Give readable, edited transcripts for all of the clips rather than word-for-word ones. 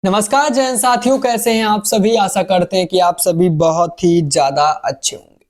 नमस्कार जैन साथियों, कैसे हैं आप सभी। आशा करते हैं कि आप सभी बहुत ही ज्यादा अच्छे होंगे।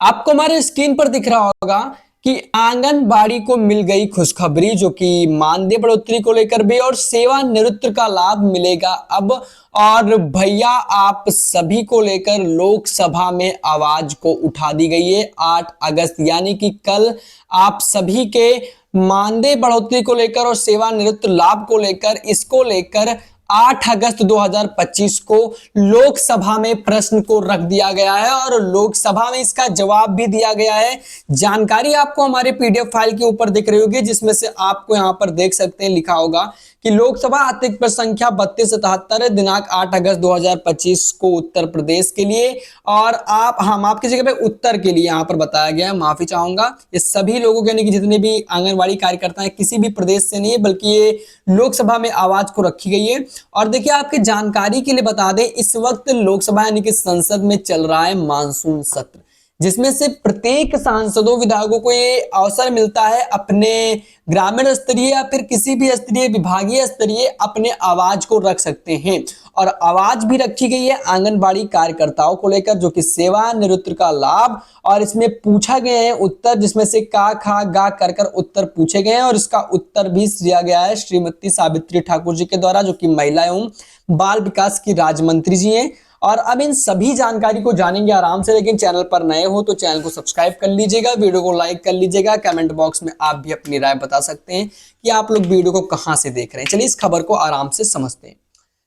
आपको हमारे स्क्रीन पर दिख रहा होगा कि आंगनबाड़ी को मिल गई खुशखबरी, जो कि मानदेय बढ़ोतरी को लेकर भी और सेवानिवृत्ति का लाभ मिलेगा अब। और भैया आप सभी को लेकर लोकसभा में आवाज को उठा दी गई है 8 अगस्त यानी कि कल आप सभी के मानदेय बढ़ोतरी को लेकर और सेवानिवृत्ति लाभ को लेकर, इसको लेकर 8 अगस्त 2025 को लोकसभा में प्रश्न को रख दिया गया है और लोकसभा में इसका जवाब भी दिया गया है। जानकारी आपको हमारे पीडीएफ फाइल के ऊपर दिख रही होगी, जिसमें से आपको यहां पर देख सकते हैं लिखा होगा कि लोकसभा अतिरिक्त प्रश्न संख्या 3277 दिनांक 8 अगस्त 2025 को उत्तर प्रदेश के लिए और हम आपकी जगह पे उत्तर के लिए यहां पर बताया गया है। माफी चाहूंगा, ये सभी लोगों के यानी कि जितने भी आंगनबाड़ी कार्यकर्ता हैं किसी भी प्रदेश से नहीं है, बल्कि ये लोकसभा में आवाज को रखी गई है। और देखिए आपकी जानकारी के लिए बता दें, इस वक्त लोकसभा यानी कि संसद में चल रहा है मानसून सत्र, जिसमें से प्रत्येक सांसदों विधायकों को ये अवसर मिलता है अपने ग्रामीण स्तरीय या फिर किसी भी स्तरीय विभागीय स्तरीय अपने आवाज को रख सकते हैं। और आवाज भी रखी गई है आंगनबाड़ी कार्यकर्ताओं को लेकर, जो कि सेवानिवृत्ति का लाभ, और इसमें पूछा गया है उत्तर, जिसमें से का खा गा कर कर उत्तर पूछे गए हैं और इसका उत्तर भी दिया गया है श्रीमती सावित्री ठाकुर जी के द्वारा, जो कि महिला एवं बाल विकास की राज्य मंत्री जी हैं। और अब इन सभी जानकारी को जानेंगे आराम से, लेकिन चैनल पर नए हो तो चैनल को सब्सक्राइब कर लीजिएगा, वीडियो को लाइक कर लीजिएगा। कमेंट बॉक्स में आप भी अपनी राय बता सकते हैं कि आप लोग वीडियो को कहां से देख रहे हैं। चलिए इस खबर को आराम से समझते हैं।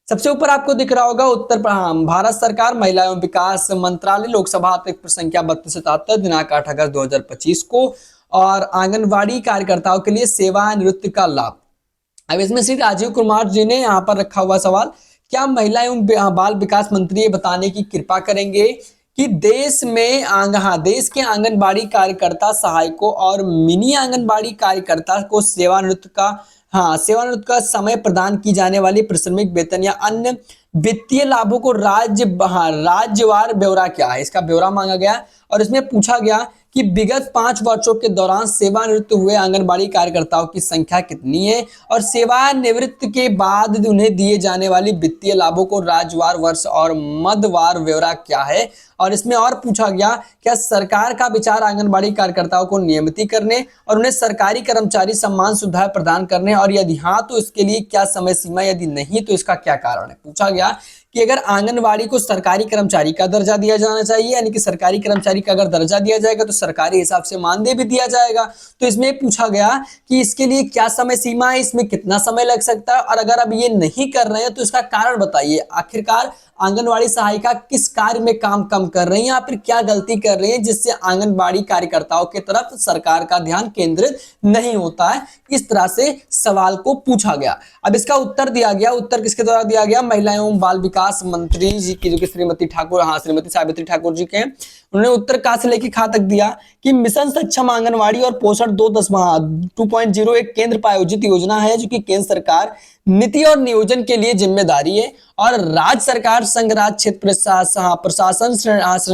सबसे ऊपर आपको दिख रहा होगा उत्तर भारत सरकार महिला एवं विकास मंत्रालय लोकसभा अतिरिक्त प्रश्न संख्या 3277 दिनांक 8 अगस्त 2025 को और आंगनबाड़ी कार्यकर्ताओं के लिए सेवानिवृत्ति का लाभ। अब इसमें श्री राजीव कुमार जी ने यहाँ पर रखा हुआ सवाल, क्या महिला एवं बाल विकास मंत्री ये बताने की कृपा करेंगे कि देश के आंगनबाड़ी कार्यकर्ता सहायकों और मिनी आंगनबाड़ी कार्यकर्ता को सेवानिवृत्ति का समय प्रदान की जाने वाली प्राथमिक वेतन या अन्य वित्तीय लाभों को राज्यवार ब्यौरा क्या है, इसका ब्यौरा मांगा गया। और इसमें पूछा गया कि विगत 5 वर्षों के दौरान सेवानिवृत्त हुए आंगनबाड़ी कार्यकर्ताओं की संख्या कितनी है और सेवानिवृत्ति के बाद उन्हें दिए जाने वाली वित्तीय लाभों को राज्यवार वर्ष और मदवार ब्यौरा क्या है। और इसमें और पूछा गया, क्या सरकार का विचार आंगनबाड़ी कार्यकर्ताओं को नियमित करने और उन्हें सरकारी कर्मचारी सम्मान सुविधा प्रदान करने, और यदि हाँ तो इसके लिए क्या समय सीमा, यदि नहीं तो इसका क्या कारण है। पूछा गया कि अगर आंगनबाड़ी को सरकारी कर्मचारी का दर्जा दिया जाना चाहिए, यानी कि सरकारी कर्मचारी का अगर दर्जा दिया जाएगा तो सरकारी हिसाब से मानदेय भी दिया जाएगा। तो इसमें पूछा गया कि इसके लिए क्या समय सीमा है, इसमें कितना समय लग सकता है, और अगर अब ये नहीं कर रहे हैं तो इसका कारण बताइए। आखिरकार आंगनबाड़ी सहायिका किस कार्य में काम कम कर रही है या फिर क्या गलती कर रही है जिससे आंगनबाड़ी कार्यकर्ताओं की तरफ सरकार का ध्यान केंद्रित नहीं होता है। इस तरह से सवाल को पूछा गया। अब इसका उत्तर दिया गया, उत्तर किसके द्वारा दिया गया, महिला एवं बाल विकास मंत्री जी की, जो कि श्रीमती सावित्री ठाकुर जी के। उन्होंने उत्तर कहां से लेके कहां तक दिया कि मिशन सक्षम आंगनवाड़ी और पोषण 2.0 एक केंद्र प्रायोजित योजना है, जो कि केंद्र सरकार नीति और नियोजन के लिए जिम्मेदारी है और राज्य सरकार संघ राज्य क्षेत्र प्रशासन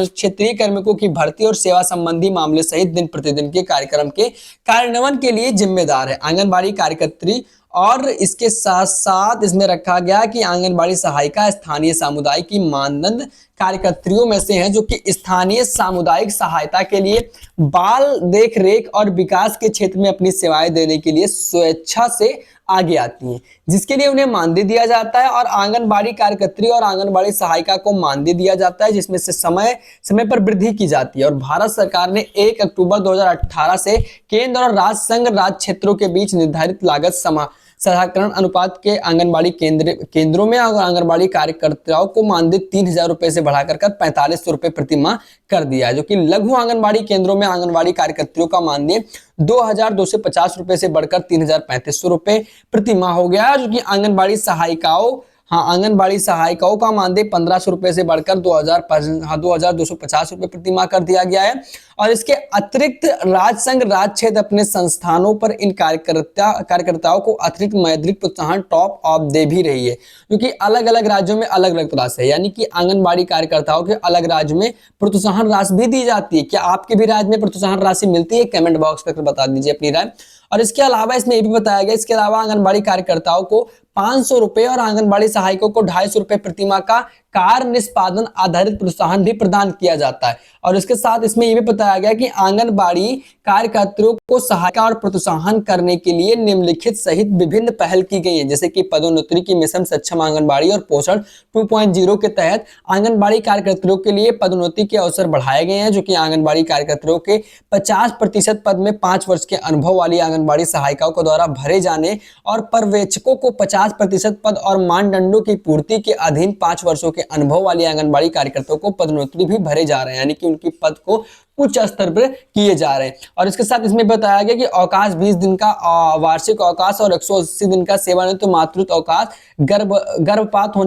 क्षेत्रीय कार्मिकों की भर्ती और सेवा संबंधी मामले सहित दिन प्रतिदिन के कार्यक्रम के कार्यान्वयन के लिए जिम्मेदार है आंगनबाड़ी कार्यकर्त्री। और इसके साथ साथ इसमें रखा गया कि आंगनबाड़ी सहायिका स्थानीय सामुदायिक की मानदंड कार्यकर्त्रियों में से हैं, जो कि स्थानीय सामुदायिक सहायता के लिए बाल देख रेख और विकास के क्षेत्र में अपनी सेवाएं देने के लिए स्वेच्छा से आगे आती हैं, जिसके लिए उन्हें मानदेय दिया जाता है। और आंगनबाड़ी कार्यकर्त्री और आंगनबाड़ी सहायिका को मानदेय दिया जाता है, जिसमें से समय समय पर वृद्धि की जाती है। और भारत सरकार ने 1 अक्टूबर 2018 से केंद्र और राज्य संघ राज्य क्षेत्रों के बीच निर्धारित लागत समाहरण अनुपात के आंगनबाड़ी केंद्रों में और आंगनबाड़ी कार्यकर्ताओं को मानदेय 3,000 रुपए से बढ़ाकर 4,500 रुपए प्रति माह कर दिया है, जो कि लघु आंगनबाड़ी केंद्रों में आंगनबाड़ी कार्यकर्तियों का मानदेय 2,250 रुपए से बढ़कर 3,350 रुपए प्रति माह हो गया है, जो कि आंगनबाड़ी सहायिकाओं का मानदेय 1,500 रुपए से बढ़कर 2,250 रुपए प्रति माह कर दिया गया है। और इसके अतिरिक्त राज्य संघ राज्य क्षेत्र अपने संस्थानों पर इन कार्यकर्ताओं को अतिरिक्त मौद्रिक प्रोत्साहन टॉप अप दे भी रही है, क्योंकि अलग अलग राज्यों में अलग अलग तरह से, यानी कि आंगनबाड़ी कार्यकर्ताओं के अलग राज्य में प्रोत्साहन राशि भी दी जाती है। क्या आपके भी राज्य में प्रोत्साहन राशि मिलती है? कमेंट बॉक्स पर बता दीजिए अपनी राय। और इसके अलावा इसमें ये भी बताया गया, इसके अलावा आंगनबाड़ी कार्यकर्ताओं को 500 रुपए और आंगनबाड़ी सहायकों को 250 रुपए प्रतिमाह का कार्य निष्पादन आधारित प्रोत्साहन भी प्रदान किया जाता है। और इसके साथ इसमें यह भी बताया गया कि आंगनबाड़ी कार्यकर्ताओं को सहायता और प्रोत्साहन करने के लिए निम्नलिखित सहित विभिन्न पहल की गई है, जैसे कि पदोन्नति की मिशन सक्षम आंगनबाड़ी और पोषण 2.0 के तहत आंगनबाड़ी कार्यकर्ताओं के लिए पदोन्नति के अवसर बढ़ाए गए हैं, जो कि आंगनबाड़ी कार्यकर्ताओं के 50% पद में 5 वर्ष के अनुभव वाली आंगनबाड़ी सहायिकाओं को द्वारा भरे जाने और पर्यवेक्षकों को 50% पद और मानदंडों की पूर्ति के अधीन 5 वर्षों के अनुभव वाली आंगनबाड़ी कार्यकर्ताओं को पदोन्नति भी भरे जा रहे हैं, यानी कि उनकी पद को उच्च स्तर पर किए जा रहे हैं। और इसके साथ इसमें बताया गया कि अवकाश 20 दिन का वार्षिक अवकाश और 180 दिन का सेवानिवृत्त मातृत्व अवकाश, गर्भपात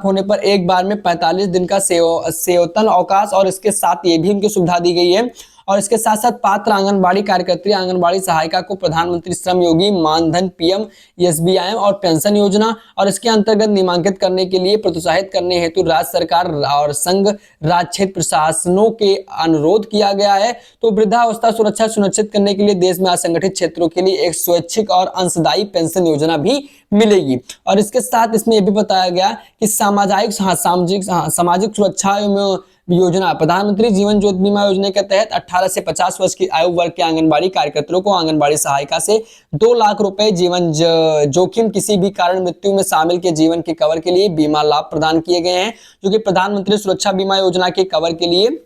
होने पर एक बार में 45 दिन का सेवतन अवकाश, और इसके साथ ये भी उनकी सुविधा दी गई है। और इसके साथ साथ पात्र आंगनबाड़ी कार्यकर्त्री आंगनबाड़ी सहायिका को प्रधानमंत्री श्रम योगी मानधन, पीएम एसबीआईएम और पेंशन योजना और इसके अंतर्गत नामांकित करने के लिए प्रोत्साहित करने हेतु राज्य सरकार और संघ राज्य क्षेत्र प्रशासनों के अनुरोध किया गया है। तो वृद्धावस्था सुरक्षा सुनिश्चित करने के लिए देश में असंगठित क्षेत्रों के लिए एक स्वैच्छिक और अंशदायी पेंशन योजना भी मिलेगी। और इसके साथ इसमें यह भी बताया गया कि सामाजिक सुरक्षा योजना, प्रधानमंत्री जीवन ज्योति बीमा योजना के तहत 18 से 50 वर्ष की आयु वर्ग के आंगनबाड़ी कार्यकर्ताओं को आंगनबाड़ी सहायिका से 2 लाख रुपए जीवन जोखिम किसी भी कारण मृत्यु में शामिल के जीवन के कवर के लिए बीमा लाभ प्रदान किए गए हैं, जो कि प्रधानमंत्री सुरक्षा बीमा योजना के कवर के लिए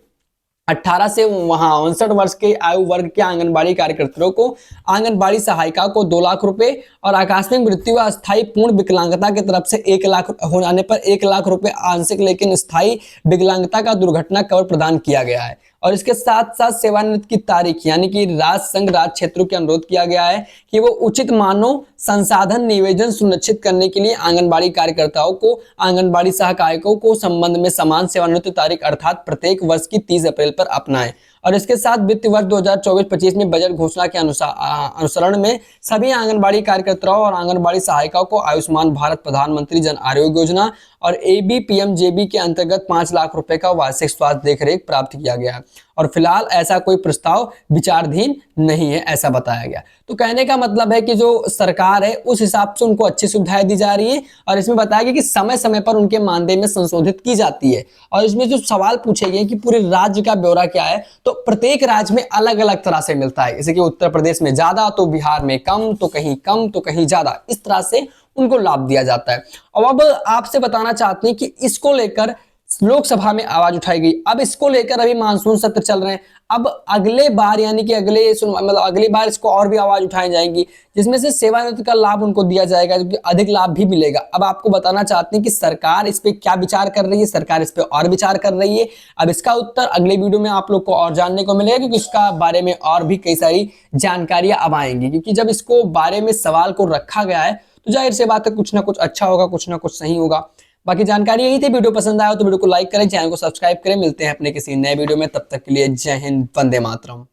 18 से 59 वर्ष के आयु वर्ग के आंगनबाड़ी कार्यकर्ताओं को आंगनबाड़ी सहायिका को 2 लाख रुपए और आकस्मिक मृत्यु व अस्थायी पूर्ण विकलांगता की तरफ से 1 लाख हो जाने पर 1 लाख रुपए आंशिक लेकिन स्थायी विकलांगता का दुर्घटना कवर प्रदान किया गया है। और इसके साथ साथ सेवानिवृत्ति की तारीख, यानी कि राज्य संघ राज्य क्षेत्रों के अनुरोध किया गया है कि वो उचित मानव संसाधन नियोजन सुनिश्चित करने के लिए आंगनबाड़ी कार्यकर्ताओं को आंगनबाड़ी सहायकों को संबंध में समान सेवानिवृत्ति तारीख अर्थात प्रत्येक वर्ष की 30 अप्रैल पर अपनाएं। और इसके साथ वित्त वर्ष 2024-25 में बजट घोषणा के अनुसरण में सभी आंगनबाड़ी कार्यकर्ताओं और आंगनबाड़ी सहायिकाओं को आयुष्मान भारत प्रधानमंत्री जन आरोग्य योजना और एबीपीएमजेबी के अंतर्गत 5 लाख रुपए का वार्षिक स्वास्थ्य देखरेख प्राप्त किया गया है। और फिलहाल ऐसा कोई प्रस्ताव विचाराधीन नहीं है, ऐसा बताया गया। तो कहने का मतलब है कि जो सरकार है उस हिसाब से उनको अच्छी सुविधाएं दी जा रही है। और इसमें बताया गया कि समय समय पर उनके मानदेय में संशोधित की जाती है। और इसमें जो सवाल पूछे गए कि पूरे राज्य का ब्यौरा क्या है, तो प्रत्येक राज्य में अलग अलग तरह से मिलता है। जैसे कि उत्तर प्रदेश में ज्यादा, तो बिहार में कम, तो कहीं ज्यादा, इस तरह से उनको लाभ दिया जाता है। अब आपसे बताना चाहते हैं कि इसको लेकर लोकसभा में आवाज उठाई गई। अब इसको लेकर अभी मानसून सत्र चल रहे हैं। अब अगले बार, यानी कि अगली बार इसको और भी आवाज उठाई जाएंगी, जिसमें से सेवानिवृत्ति का लाभ उनको दिया जाएगा, जो कि अधिक लाभ भी मिलेगा। अब आपको बताना चाहते हैं कि सरकार इस पे क्या विचार कर रही है, सरकार इस पे और विचार कर रही है। अब इसका उत्तर अगले वीडियो में आप लोग को और जानने को मिलेगा, क्योंकि इसका बारे में और भी कई सारी जानकारियां अब आएंगी। क्योंकि जब इसको बारे में सवाल को रखा गया है तो जाहिर सी बात है कुछ ना कुछ अच्छा होगा, कुछ ना कुछ सही होगा। बाकी जानकारी यही थी। वीडियो पसंद आया तो वीडियो को लाइक करें, चैनल को सब्सक्राइब करें। मिलते हैं अपने किसी नए वीडियो में, तब तक के लिए जय हिंद, वंदे मातरम।